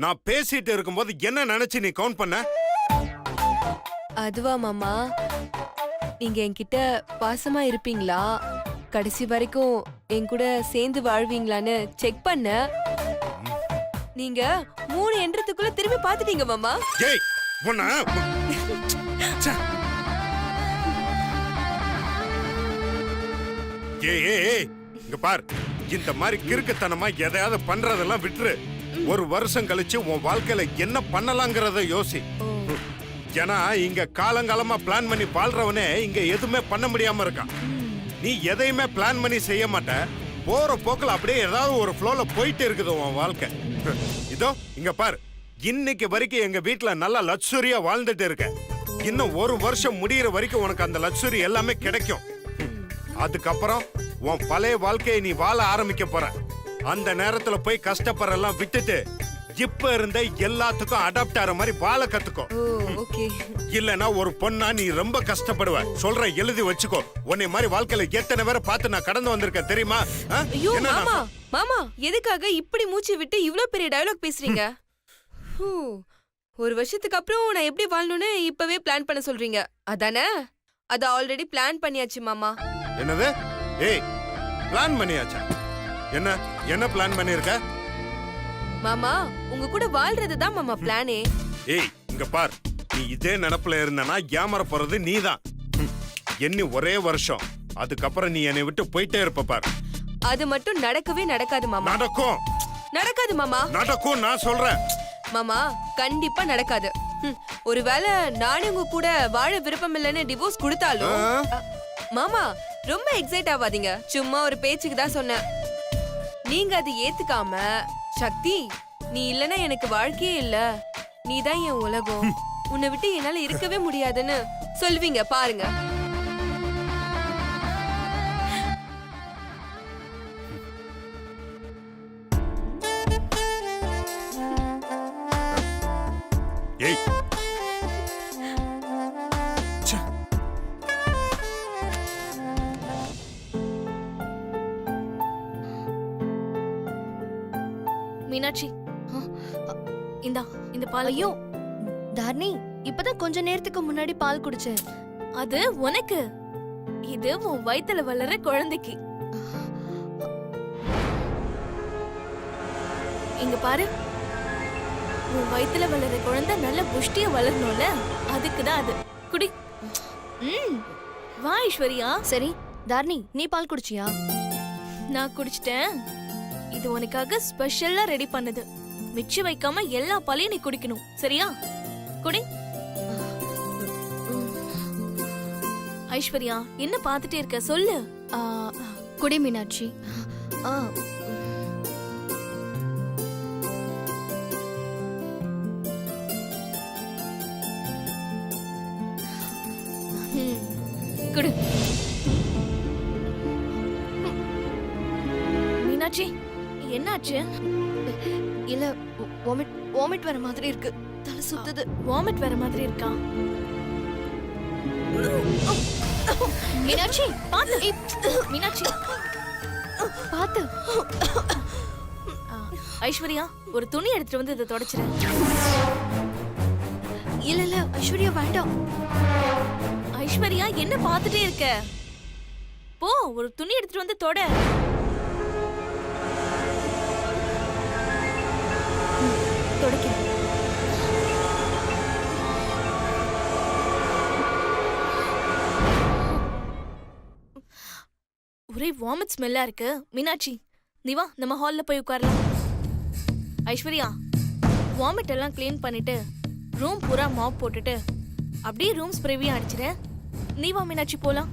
நான் பேசிட்டு இருக்கும்போது என்ன நினைச்சு நீ கவுண்ட் பண்ண? அதுவா மாமா, நீங்க என்கிட்ட பாசமா இருப்பீங்களா, கடைசி வரைக்கும் என் கூட சேர்ந்து வாழ்வீங்களான்னு செக் பண்ண. நீங்க 3 என்றதுக்குள்ள திரும்பி பாத்துட்டீங்க மாமா. ஏய் உன்ன ச்சே. ஏய் இங்க பார், இந்த மாதிரி கிறுக்குத்தனமா எதையாவது பண்றதெல்லாம் விட்டுரு. ஒரு வருஷம் கழிச்சு உன் வாழ்க்கையில என்ன பண்ணலாங்கிறத யோசி. ஏன்னா இங்க காலங்காலமா பிளான் பண்ணி வாழ்றவனே இங்க எதுவுமே பண்ண முடியாம இருக்கான். நீ எதையுமே பிளான் பண்ணி செய்ய மாட்ட, போற போக்குல அப்படியே ஏதாவது ஒரு ஃப்ளோல போயிட்டு இருக்குது உன் வாழ்க்கை. இதோ இங்க பாரு, இன்னைக்கு வரைக்கும் எங்க வீட்டுல நல்லா லக்ஸுரியா வாழ்ந்துட்டு இருக்க. இன்னும் ஒரு வருஷம் முடியிற வரைக்கும் உனக்கு அந்த லக்ஸுரி எல்லாமே கிடைக்கும். அதுக்கப்புறம் உன் பழைய வாழ்க்கையை நீ வாழ ஆரம்பிக்க போற. அந்த நேரத்துல போய் கஷ்டப்படுறெல்லாம் விட்டுட்டு இப்ப இருந்த எல்லாத்துக்கும் அடாப்ட் ஆற மாதிரி வாழ கத்துக்கோ. இல்லனா ஒரு பொண்ணா நீ ரொம்ப கஷ்டப்படுவ. சொல்ற எழுதி வச்சுக்கோ. உன்னை மாதிரி வாழ்க்கையில எத்தனை பேரை பார்த்து நான் கடந்து வந்திருக்கேன் தெரியுமா? ஐயோ மாமா, மாமா எதுக்காக இப்படி மூச்சு விட்டு இவ்ளோ பெரிய டயலாக் பேசுறீங்க? ஒரு வருஷத்துக்கு அப்புறம் நான் எப்படி வாழணும்னு இப்பவே பிளான் பண்ண சொல்றீங்க அதானே? அத ஆல்ரெடி பிளான் பண்ணியாச்சு மாமா. என்னது? ஏய் பிளான் பண்ணியாச்சா? என்ன என்ன பிளான் பண்ணிருக்க? மாமா உங்க கூட வாழ்றதுதான் மாமா பிளானே. ஏய் இங்க பார், நீ இதே நினைப்புல இருந்தனா ஏமாற போறது நீதான். என்ன ஒரே வருஷம், அதுக்கப்புறம் நீ என்னை விட்டு போயிட்டே இருப்ப பார். அது மட்டும் நடக்கவே நடக்காது மாமா. நடக்கும். நடக்காது மாமா. நடக்கும் நான் சொல்றேன். மாமா கண்டிப்பா நடக்காது. ஒருவேளை நானே உங்க கூட வாழ விருப்பம் இல்லைன்னு டிவோர்ஸ் கொடுத்தாலும். மாமா ரொம்ப எக்ஸைட் ஆகாதீங்க, சும்மா ஒரு பேச்சுக்கு தான் சொன்னேன். நீங்க அது ஏத்துக்காம, சக்தி நீ இல்லனா எனக்கு வாழ்க்கையே இல்ல, நீதான் என் உலகம், உன்னை விட்டு என்னால இருக்கவே முடியாதுன்னு சொல்வீங்க பாருங்க. ஏய் மீனாட்சி, இந்த பால். ஐயோ தார்னி, இப்பதான் கொஞ்ச நேரத்துக்கு முன்னாடி பால் குடிச்சேன். அது உனக்கு, இது உன் வயித்துல வளர குழந்தைக்கு. இங்க பாரு, உன் வயித்துல வளர குழந்தை நல்ல புஷ்டியா வளரணும்ல, அதுக்குதான் அது. குடி. வா ஐஸ்வர்யா. சரி தார்னி, நீ பால் குடிச்சியா? நான் குடிச்சிட்டேன். இது உனக்காக ஸ்பெஷலா ரெடி பண்ணது. மிச்சம் வைக்காம எல்லா பாலையும் நீ குடிக்கணும், சரியா? குடி. ஐஸ்வர்யா என்ன பாத்துட்டே இருக்க, சொல்லு. குடி மீனாட்சி. குடு. மீனாட்சி என்னாச்சு? இல்ல, வாமிட் வர மாதிரி இருக்கு, தலை சுத்துது. வாமிட் வர மாதிரி இருக்கா? மீனாட்சி பாத்து. மீனாட்சி பாத்து. ஐஸ்வர்யா ஒரு துணி எடுத்துட்டு வந்து இதை தொடச்சிரு. இல்ல ஐஸ்வர்யா வேண்டாம். ஐஸ்வர்யா என்ன பாத்துட்டே இருக்க? போ ஒரு துணி எடுத்துட்டு வந்து தொட. தொடக்கிறேன். ஒரே வாமிட் ஸ்மெல்லா இருக்கு. மீனாட்சி நீ வா, நம்ம ஹால்ல போய் உட்காரலாம். ஐஸ்வர்யா வாமிட் எல்லாம் கிளீன் பண்ணிட்டு ரூம் பூரா மாப் போட்டுட்டு அப்படியே ரூம் ஸ்ப்ரேவையும் அடிச்சிரு. நீ வா மீனாட்சி போலாம்.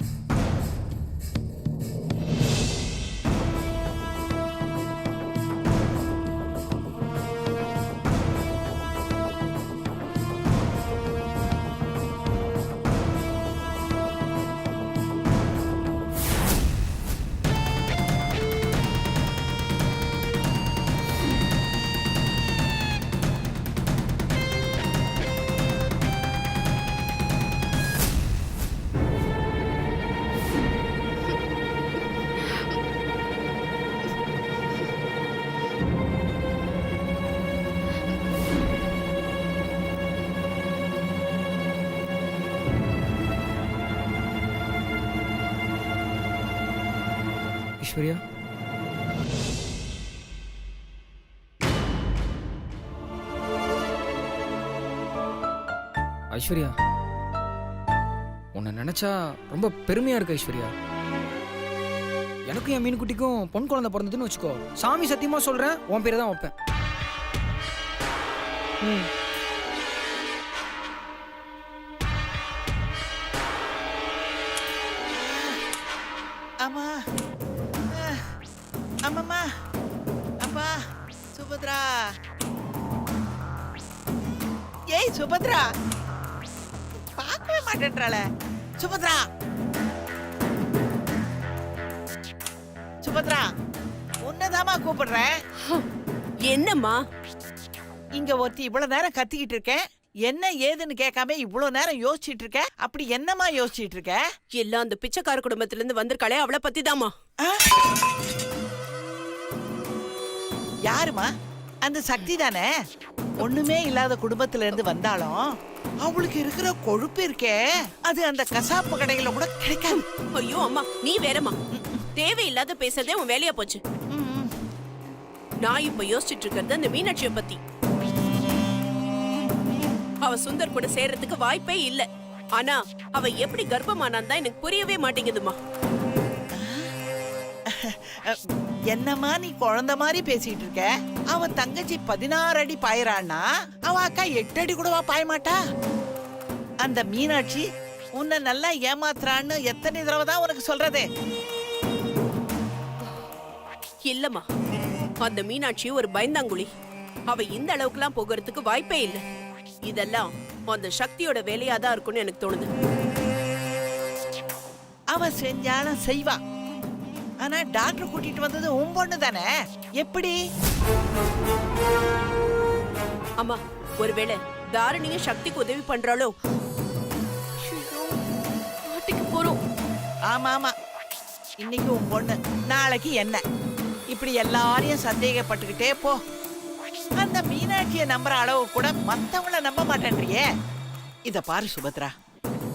ஐஸ்வர்யா ஐஸ்வர்யா உன்னை நினைச்சா ரொம்ப பெருமையா இருக்கு ஐஸ்வர்யா. எனக்கும் என் மீன்குட்டிக்கும் பொன் குழந்தை பிறந்ததுன்னு வச்சுக்கோ, சாமி சத்தியமா சொல்றேன் உன் பேரை தான் வைப்பேன். ம். அம்மா அம்மம்மா அப்பா சுபத்ரா. ஏய் சுபத்ரா, பார்க்கவே மாட்டேன்றாள. சுபத்ரா சுபத்ரா, உன்னதாமா கூப்பிடுறேன். என்னம்மா? இங்க ஒருத்தி இவ்வளவு நேரம் கத்திக்கிட்டு இருக்கேன், என்ன ஏதுன்னு கேட்காம இவ்வளவு நேரம் யோசிச்சிட்டு இருக்க. அப்படி என்னமா யோசிச்சிட்டு இருக்க? எல்லாம் அந்த பிச்சைக்கார குடும்பத்துல இருந்து வந்திருக்காளே அவளை பத்தி தாமா. யாருமா? அந்த சக்தி தானே. ஒண்ணுமே இல்லாத குடும்பத்துல இருந்து வந்தாலும் அவளுக்கு இருக்கிற கொழுப்பு இருக்கே, அது அந்த கசாப்பு கடையில கூட கிடைக்காது. ஐயோ அம்மா, நீ வேறம்மா. தேவையில்லாத பேசுறதே உன் வேலையா போச்சு. நான் இப்ப யோசிச்சுட்டு இருக்கிறது அந்த மீனாட்சியை பத்தி. அவ சுந்தர் கூட சேர்றதுக்கு வாய்ப்பே இல்ல. ஆனா அவ எப்படி கர்ப்பமானான் தான் எனக்கு புரியவே மாட்டேங்குதுமா. என்னம்மா நீ குழந்தை மாதிரி பேசிட்டு இருக்க? அவ தங்கச்சி 16 அடி பாயறான்னா அவ அக்கா 8 அடி கூடவா பாய மாட்டா? அந்த மீனாட்சி உன்னை நல்லா ஏமாத்துறான்னு எத்தனை தடவை தான் உனக்கு சொல்றதே? இல்லம்மா, அந்த மீனாட்சி ஒரு பயந்தாங்குழி. அவ இந்த அளவுக்குலாம் போகிறதுக்கு வாய்ப்பே இல்ல. இதெல்லாம் அந்த சக்தியோட வேலையாதான் இருக்கும்னு எனக்கு தோணுது. அவ செஞ்சாலும் செய்வா. ஆனா டாக்டர் கூட்டிட்டு வந்தது உன் பொண்ணு தானே, எப்படி? அம்மா, ஒருவேளை தாரணியும் சக்திக்கு உதவி பண்றாளோ? மாட்டிக்கு போறோம். ஆமா ஆமா, இன்னைக்கு உன் பொண்ணு, நாளைக்கு என்ன, இப்படி எல்லாரையும் சந்தேகப்பட்டுக்கிட்டே போ. அந்த மீனாட்சியை நம்புற அளவு கூட மத்தவங்கள நம்ப மாட்டேன்றியே. இத பாரு சுபத்ரா,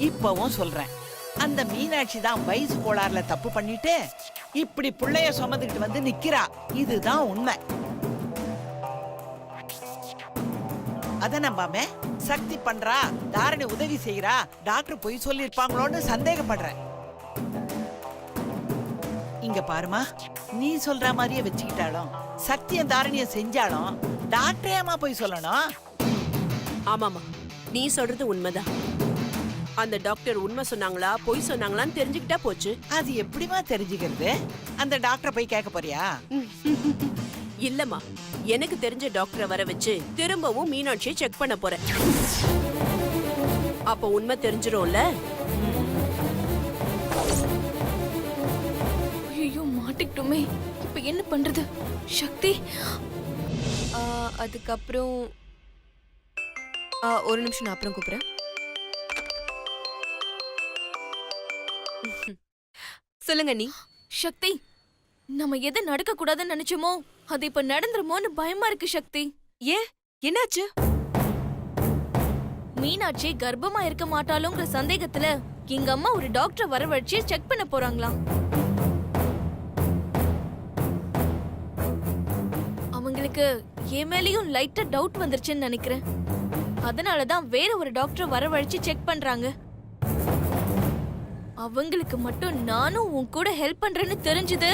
இப்பவும் சொல்றேன், அந்த மீனாட்சி தான் வயசு கோளாறுல தப்பு பண்ணிட்டு இப்படி புள்ளைய சுமந்துக்கிட்டு வந்து நிக்கிறா. இதுதான் உண்மை. அத நம்பாம சக்தி பண்றா, தாரணி உதவி செய்யறா, டாக்டர் பொய் சொல்லிருப்பாங்களோன்னு சந்தேகப்படுறேன். இங்க பாருமா, நீ சொல்ற மாதிரியே வச்சுக்கிட்டாலும் சக்தியும் தாரணியம் செஞ்சாலும் டாக்டரே அம்மா போய் சொல்லணும். ஆமாமா, நீ சொல்றது உண்மைதான். அந்த டாக்டர் உண்மை சொன்னாங்களா பொய் சொன்னாங்களான்னு தெரிஞ்சுக்கிட்டா போச்சு. அது எப்படிமா தெரிஞ்சுக்கிறது? அந்த டாக்டரை போய் கேட்க போறியா? இல்லம்மா, எனக்கு தெரிஞ்ச டாக்டரை வர வச்சு திரும்பவும் மீனாட்சியை செக் பண்ண போறேன். அப்ப உண்மை தெரிஞ்சிரும்ல. ஐயோ மாட்டிக்கிட்டோமே, இப்ப என்ன பண்றது? சக்தி, அதுக்கப்புறம் ஒரு நிமிஷம், நான் அப்புறம் கூப்பிடுறேன். சொல்லுங்க நீ. சக்தி, நம்ம எது நடக்க கூடாதுன்னு நினைச்சோமோ அது இப்ப நடந்துருமோன்னு பயமா இருக்கு சக்தி. ஏன், என்னாச்சு? மீனாட்சி கர்ப்பமா இருக்க மாட்டாளோங்கிற சந்தேகத்துல எங்க அம்மா ஒரு டாக்டரை வரவழைச்சு செக் பண்ண போறாங்களாம். அவங்களுக்கு என் மேலயும் லைட்டா டவுட் வந்துருச்சுன்னு நினைக்கிறேன். அதனாலதான் வேற ஒரு டாக்டரை வரவழைச்சு செக் பண்றாங்க. அவங்களுக்கு மட்டும் நானும் உன் கூட ஹெல்ப் பண்றேன்னு தெரிஞ்சது,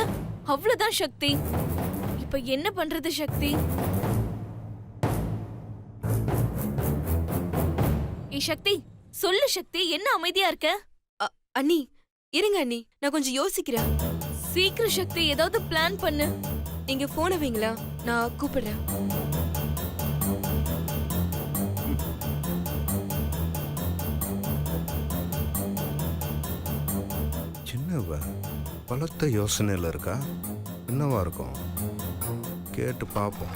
அவ்வளவுதான் சக்தி. இப்ப என்ன பண்றது சக்தி? சக்தி சொல்லு சக்தி, என்ன அமைதியா இருக்க? அண்ணி இருங்க அண்ணி, நான் கொஞ்சம் யோசிக்கிறேன். சீக்கிரம் சக்தி, ஏதாவது பிளான் பண்ணு. நீங்க போன வைங்களா, நான் கூப்பிடுறேன். சின்னவ பலத்த யோசனையில் இருக்கா, என்னவா இருக்கும் கேட்டு பார்ப்போம்.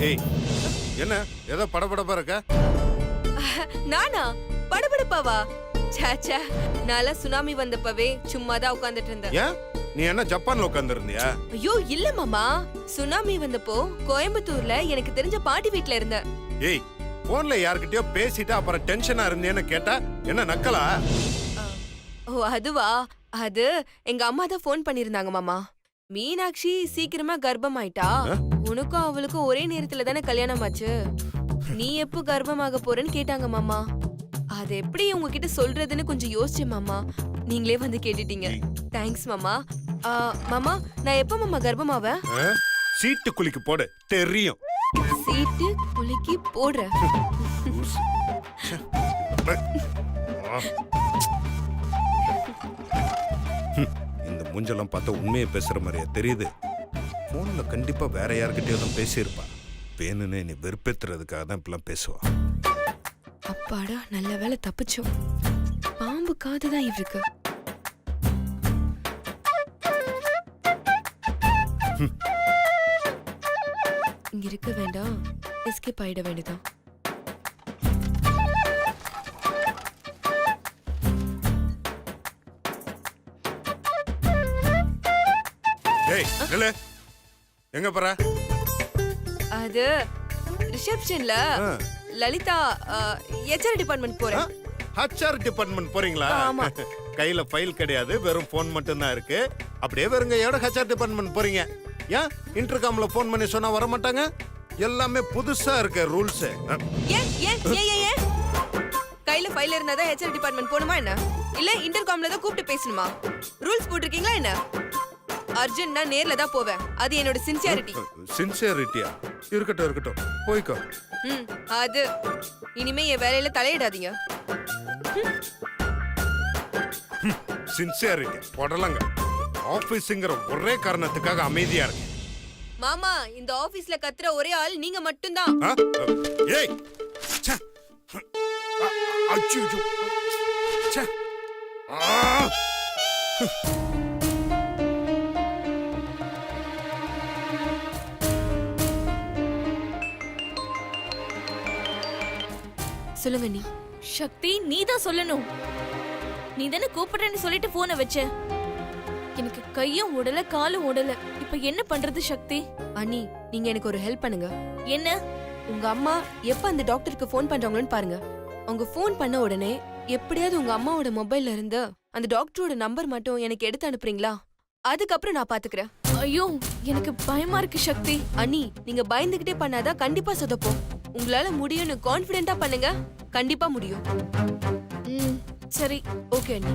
ஏய், என்ன ஏதோ படபடப்பா இருக்க? நானா படபடப்பாவா? சாச்சா, நான்லாம் சுனாமி வந்தப்பவே சும்மா தான் உட்கார்ந்துட்டு இருந்தேன். ஏன், நீ என்ன ஜப்பான்ல உட்கார்ந்து இருந்தியா? ஐயோ இல்ல மாமா, சுனாமி வந்தப்போ கோயம்புத்தூர்ல எனக்கு தெரிஞ்ச பாட்டி வீட்ல இருந்தேன். ஏய், போன்ல யார்கிட்டயோ பேசிட்டு அப்புறம் டென்ஷனா இருந்தேன்னு கேட்டா என்ன நக்கலா? ஓ அதுவா? அது எங்க அம்மா தான் ஃபோன் பண்ணிருந்தாங்க மாமா. மீனாட்சி சீக்கிரமா கர்ப்பம் ஆயிட்டா. உனக்கும் அவளுக்கும் ஒரே நேரத்துல தானே கல்யாணம் ஆச்சு. நீ எப்போ கர்ப்பமாக போறேன்னு கேட்டாங்க மாமா. அது எப்படி உங்ககிட்ட சொல்றதுன்னு கொஞ்சம் யோசிச்சேன் மாமா. நீங்களே வந்து கேட்டுட்டீங்க. தேங்க்ஸ் மாமா. மாமா நான் எப்போ மாமா கர்ப்பமாவேன்? சீட்டு குளிக்கு போடு தெரியும். சீட்டு குலுக்கி போடுறேன். இந்த மூஞ்செல்லாம் பார்த்தா உண்மையை பேசுற மாதிரியா தெரியுது. போன்ல கண்டிப்பா வேற யார்கிட்டயோ தான் பேசியிருப்பா. வேணுன்னு நீ வெறுப்பேத்துறதுக்காக தான் இப்பெல்லாம் பேசுவா. அப்பாடா நல்ல வேளை தப்பிச்சோம். பாம்பு காதுதான் இவருக்கு. இங்க இருக்க வேண்டாம், எஸ்கேப் ஆயிட வேண்டியதான். ஏய் நில்லு. எங்க போற? அது ரிசப்ஷன்ல லலிதா HR டிபார்ட்மெண்ட் போறேன். HR டிபார்ட்மெண்ட் போறீங்களா? ஆமா. கையில ஃபைல் கிடையாது, வெறும் போன் மட்டும் தான் இருக்கு. அப்படியே வெறுங்க எவ்வளோ HR டிபார்ட்மெண்ட் போறீங்க? ஏன் இன்டர்காம்ல போன் பண்ணி சொன்னா வர மாட்டாங்க? எல்லாமே புதுசா இருக்கு ரூல்ஸ். ஏன் ஏன் ஏன் ஏன் ஏன் கையில ஃபைல் இருந்தா தான் HR டிபார்ட்மெண்ட் போணுமா என்ன? இல்ல இன்டர்காம்ல தான் கூப்பிட்டு பேசணுமா? ரூல்ஸ் போட்டிருக்கீங்களா என்ன? அர்ஜுன் நான் நேர்ல தான் போவேன். அது என்னோட சின்சியாரிட்டி. சின்சியரிட்டியா? இருக்கட்டும் இருக்கட்டும், போய்க்கோ. அது இனிமே என் வேலையில தலையிடாதீங்க. சின்சியரிட்டி போடலங்க. ஆபீஸ்ங்கிற ஒரே காரணத்துக்காக அமைதியா இருக்கு. மாமா இந்த ஆபீஸ்ல கத்துற ஒரே ஆள் நீங்க மட்டும்தான். ஏய் ச்சே. அச்சோ ச்சே. சொல்லுங்க நீ. சக்தி நீ தான் சொல்லணும். நீ தானே கூப்பிடுறேன்னு சொல்லிட்டு போனை வச்ச. எனக்கு கையும் ஓடல காலும் ஓடல. இப்ப என்ன பண்றது சக்தி? அண்ணி நீங்க எனக்கு ஒரு ஹெல்ப் பண்ணுங்க. என்ன? உங்க அம்மா எப்ப அந்த டாக்டருக்கு ஃபோன் பண்றாங்களோன்னு பாருங்க. அவங்க ஃபோன் பண்ண உடனே எப்படியாவது உங்க அம்மாவோட மொபைல்ல இருந்து அந்த டாக்டரோட நம்பர் மட்டும் எனக்கு எடுத்து அனுப்புறீங்களா? அதுக்கப்புறம் நான் பாத்துக்கிறேன். ஐயோ எனக்கு பயமா இருக்கு சக்தி. அண்ணி நீங்க பயந்துகிட்டே பண்ணாதான் கண்டிப்பா சொதப்போம். உங்களால முடியும்னு கான்ஃபிடென்ட்டா பண்ணுங்க. கண்டிப்பா முடியும். சரி ஓகே அண்ணி.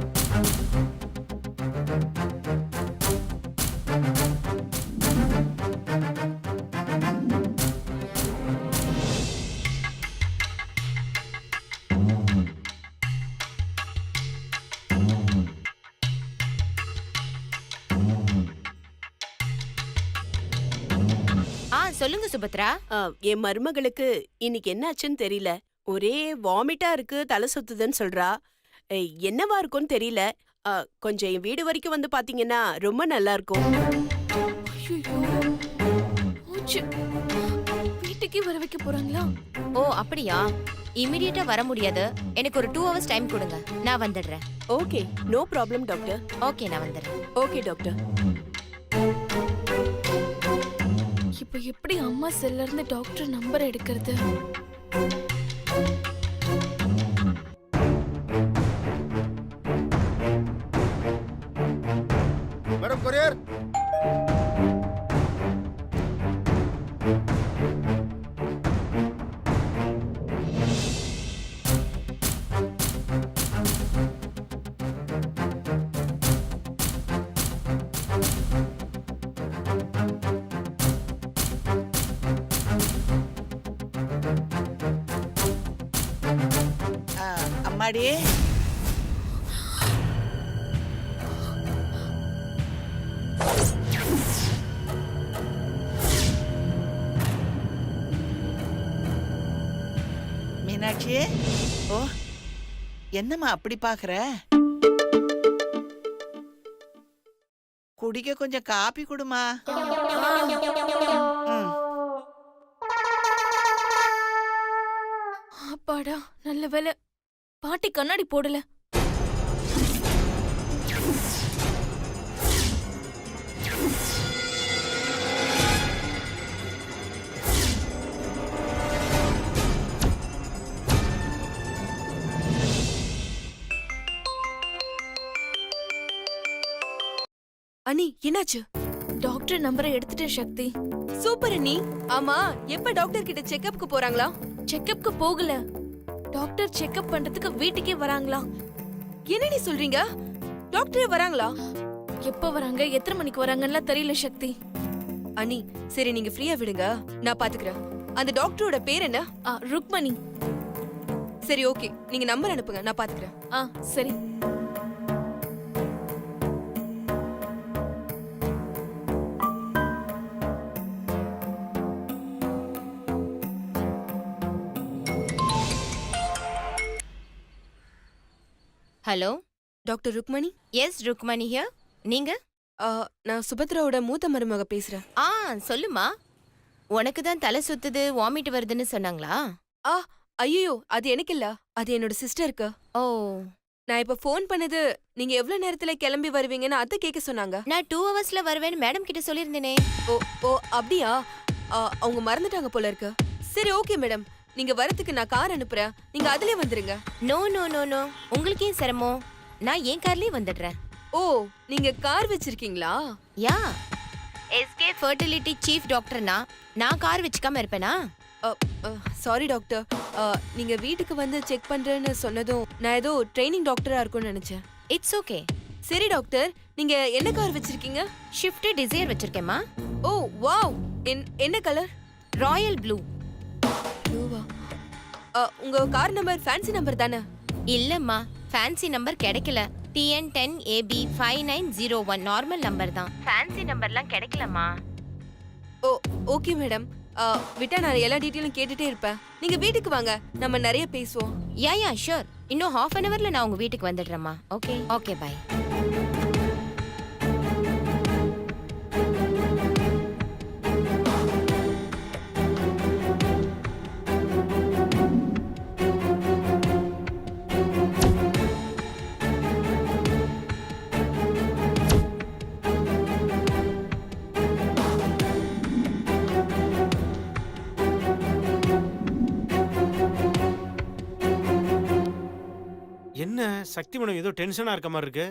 சொல்லுங்க சுபத்ரா. என் மருமகளுக்கு இன்னைக்கு என்ன ஆச்சுன்னு தெரியல. ஒரே வாமிட்டா இருக்கு, தலை சுத்துதுன்னு சொல்றா. என்னவா இருக்கும்னு தெரியல. கொஞ்சம் என் வீடு வரைக்கும் வந்து பாத்தீங்கன்னா ரொம்ப நல்லா இருக்கும். வீட்டுக்கே வர வைக்க போறாங்களா? ஓ அப்படியா? இமிடியேட்டா வர முடியாது. எனக்கு ஒரு 2 hours டைம் கொடுங்க, நான் வந்துடுறேன். Okay no problem doctor. Okay நான் வந்துடுறேன். Okay doctor. இப்ப எப்படி அம்மா செல்ல இருந்து டாக்டர் நம்பர் எடுக்கிறது? Madam courier. அம்மாடி மீனாட்சி. ஓ என்னம்மா அப்படி பாக்குற? குடிக்க கொஞ்சம் காப்பி குடுமா. அப்பாடா நல்ல வேலை பாட்டி கண்ணாடி போடல. அண்ணி என்னாச்சு? டாக்டர் நம்பரை எடுத்துட்டேன் சக்தி. சூப்பர் அண்ணி. ஆமா, எப்ப டாக்டர் கிட்ட செக்கப்க்கு போறாங்களா? செக்கப்க்கு போகல, டாக்டர் செக்கப் பண்றதுக்கு வீட்டுக்கே வராங்களா? என்ன நீ சொல்றீங்க? டாக்டரே வராங்களா? எப்ப வராங்க, எத்தனை மணிக்கு வராங்கன்னு தெரியல சக்தி. அண்ணி சரி, நீங்க ஃப்ரீயா விடுங்க, நான் பாத்துக்கிறேன். அந்த டாக்டரோட பேர் என்ன? ருக்மணி. சரி ஓகே, நீங்க நம்பர் அனுப்புங்க, நான் பாத்துக்கிறேன். சரி. Hello, doctor Rukmini? Yes Rukmini here. நீங்க? நான் சுபத்ராவோட மூத்த மருமக பேசுறேன். சொல்லுமா. உனக்கு தான் தலை சுத்துது, வாமிட் வருதுன்னு சொன்னாங்களா? ஐயோ, அது எனக்கு இல்ல, அது என்னோட சிஸ்டருக்கு. ஓ, நான் இப்ப ஃபோன் பண்ணது நீங்க எவ்வளவு நேரத்துல கிளம்பி வருவீங்கன்னு அத கேட்க சொன்னாங்க. நான் 2 ஹவர்ஸ்ல வருவேன்னு மேடம் கிட்ட சொல்லியிருந்தேனே. ஓ அப்படியா? அவங்க மறந்துட்டாங்க போல இருக்கு. சரி ஓகே மேடம், நீங்க வரதுக்கு நான் கார் அனுப்புறேன், நீங்க அதுலயே வந்துருங்க. நோ நோ நோ நோ, உங்களுக்கு ஏன் சிரமம்? நான் என் கார்லயே வந்துடுறேன். ஓ, நீங்க கார் வச்சிருக்கீங்களா? யா, எஸ்கே ஃபர்டிலிட்டி சீஃப் டாக்டர்னா நான் கார் வச்சுக்காம இருப்பேனா? சாரி டாக்டர், நீங்க வீட்டுக்கு வந்து செக் பண்றேன்னு சொன்னதும் நான் ஏதோ ட்ரைனிங் டாக்டரா இருக்கும்னு நினைச்சேன். It's okay. சரி டாக்டர், நீங்க என்ன கார் வச்சிருக்கீங்க? ஷிஃப்ட் டிசைர் வச்சிருக்கேம்மா. ஓ வாவ், என்ன கலர்? Royal blue. ப்ளூவா? உங்க கார் நம்பர் ஃபேன்சி நம்பர் தானே? இல்லம்மா, ஃபேன்சி நம்பர் கிடைக்கல. TN10AB5901 நார்மல் நம்பர் தான். ஃபேன்சி நம்பர்லாம் கிடைக்கலம்மா. ஓ ஓகே மேடம், விட்டா நான் எல்லா டீட்டெயிலும் கேட்டுட்டே இருப்பேன். நீங்க வீட்டுக்கு வாங்க, நம்ம நிறைய பேசுவோம். Yeah sure. இன்னும் ½ அன் ஹவர்ல நான் உங்க வீட்டுக்கு வந்துடுறேம்மா. Okay okay, by. என்ன சக்தி மேடம் ஏதோ டென்ஷனா இருக்க மாதிரி இருக்கு.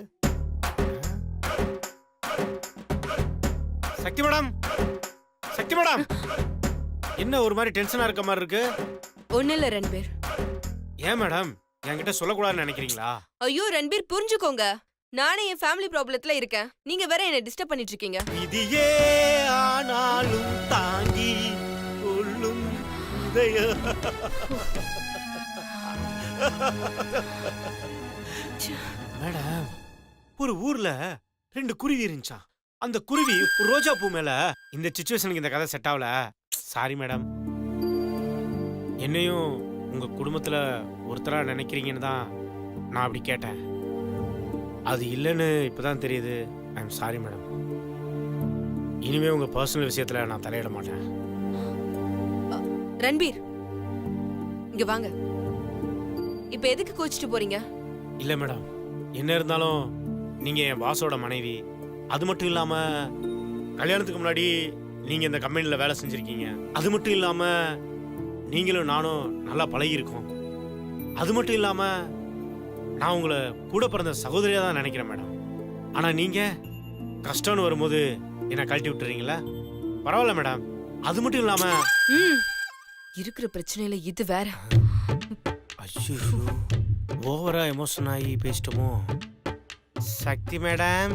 சக்தி மேடம், சக்தி மேடம், என்ன ஒரு மாதிரி டென்ஷனா இருக்க மாதிரி இருக்கு? ஒண்ணு இல்ல ரன்பீர். ஏன் மேடம் என்கிட்ட சொல்லக்கூடாதுன்னு நினைக்கிறீங்களா? ஐயோ ரன்பீர், புரிஞ்சுக்கோங்க, நானே என் ஃபேமிலி ப்ராப்ளத்துல இருக்கேன், நீங்க வேற என்ன டிஸ்டர்ப் பண்ணிட்டு இருக்கீங்க. விதியே ஆனாலும் தாங்கி கொள்ளும் மேடம், ஒரு ஊர்ல 2 குருவி இருந்துச்சாம். அந்த குருவி ஒரு ரோஜா பூ மேல, இந்த சிச்சுவேஷனுக்கு இந்த கதை செட் ஆகல. Sorry madam. என்னையும் உங்க குடும்பத்துல ஒருத்தரா நினைக்கிறீங்கன்னு தான் நான் அப்படி கேட்டேன். அது இல்லைன்னு இப்பதான் தெரியுது. I am sorry madam. இனிமே உங்க பர்சனல் விஷயத்துல நான் தலையிட மாட்டேன். ரன்பீர், இங்க வாங்க. இப்ப எதுக்கு கோச்சிட்டு போறீங்க? இல்ல மேடம், என்ன இருந்தாலும் நீங்க என் பாஸோட மனைவி. அது மட்டும் இல்லாம கல்யாணத்துக்கு முன்னாடி நீங்க இந்த கம்பெனில வேலை செஞ்சிருக்கீங்க. அது மட்டும் இல்லாம நீங்களும் நானும் நல்லா பழகி இருக்கோம். அது மட்டும் இல்லாம நான் உங்களை கூட பிறந்த சகோதரியா தான் நினைக்கிறேன் மேடம். ஆனா நீங்க கஷ்டம்னு வரும்போது என்ன கழட்டி விட்டுறீங்களா? பரவாயில்ல மேடம். அது மட்டும் இல்லாம இருக்கிற பிரச்சனையில இது வேற. ஐயோ, ஓவரா எமோஷன் ஆகி பேசிட்டோமோ? சக்தி மேடம்.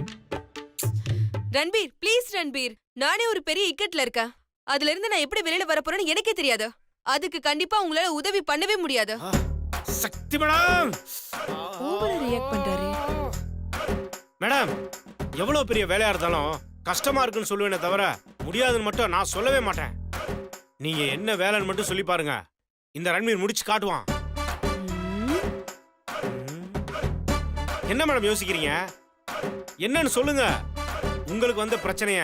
ரன்பீர் ப்ளீஸ் ரன்பீர், நானே ஒரு பெரிய இக்கட்ல இருக்கேன். அதுல இருந்து நான் எப்படி வெளியில வர போறேன்னு எனக்கே தெரியாது. அதுக்கு கண்டிப்பா உங்களால உதவி பண்ணவே முடியாது. சக்தி மேடம், ஓவரா ரியாக்ட் பண்றாரு. மேடம், எவ்வளவு பெரிய வேலையா இருந்தாலும் கஷ்டமா இருக்குன்னு சொல்லுவேனே தவிர முடியாதுன்னு மட்டும் நான் சொல்லவே மாட்டேன். நீங்க என்ன வேலைன்னு மட்டும் சொல்லி பாருங்க, இந்த ரன்வீர் முடிச்சு காட்டுவான். என்ன மேடம் யோசிக்கிறீங்க? என்னன்னு சொல்லுங்க. உங்களுக்கு வந்த பிரச்சனைய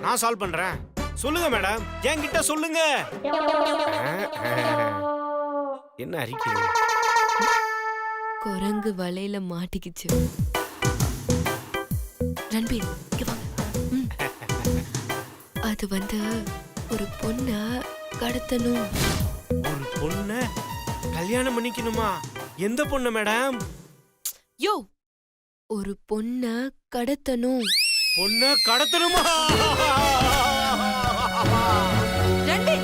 நான் சால்வ் பண்றேன். சொல்லுங்க மேடம், என்கிட்ட சொல்லுங்க. என்ன அறிக்கீங்க? குரங்கு வலையில மாட்டிக்கிச்சு. ரன்பீர் இங்க வாங்க. அது ஒரு பொண்ண கடத்தணும். ஒரு பொண்ண கல்யாணம் பண்ணிக்கணுமா? எந்த பொண்ணு மேடம்? யோ, ஒரு பொண்ண கடத்தணும். பொண்ண கடத்தணுமா? ரண்டே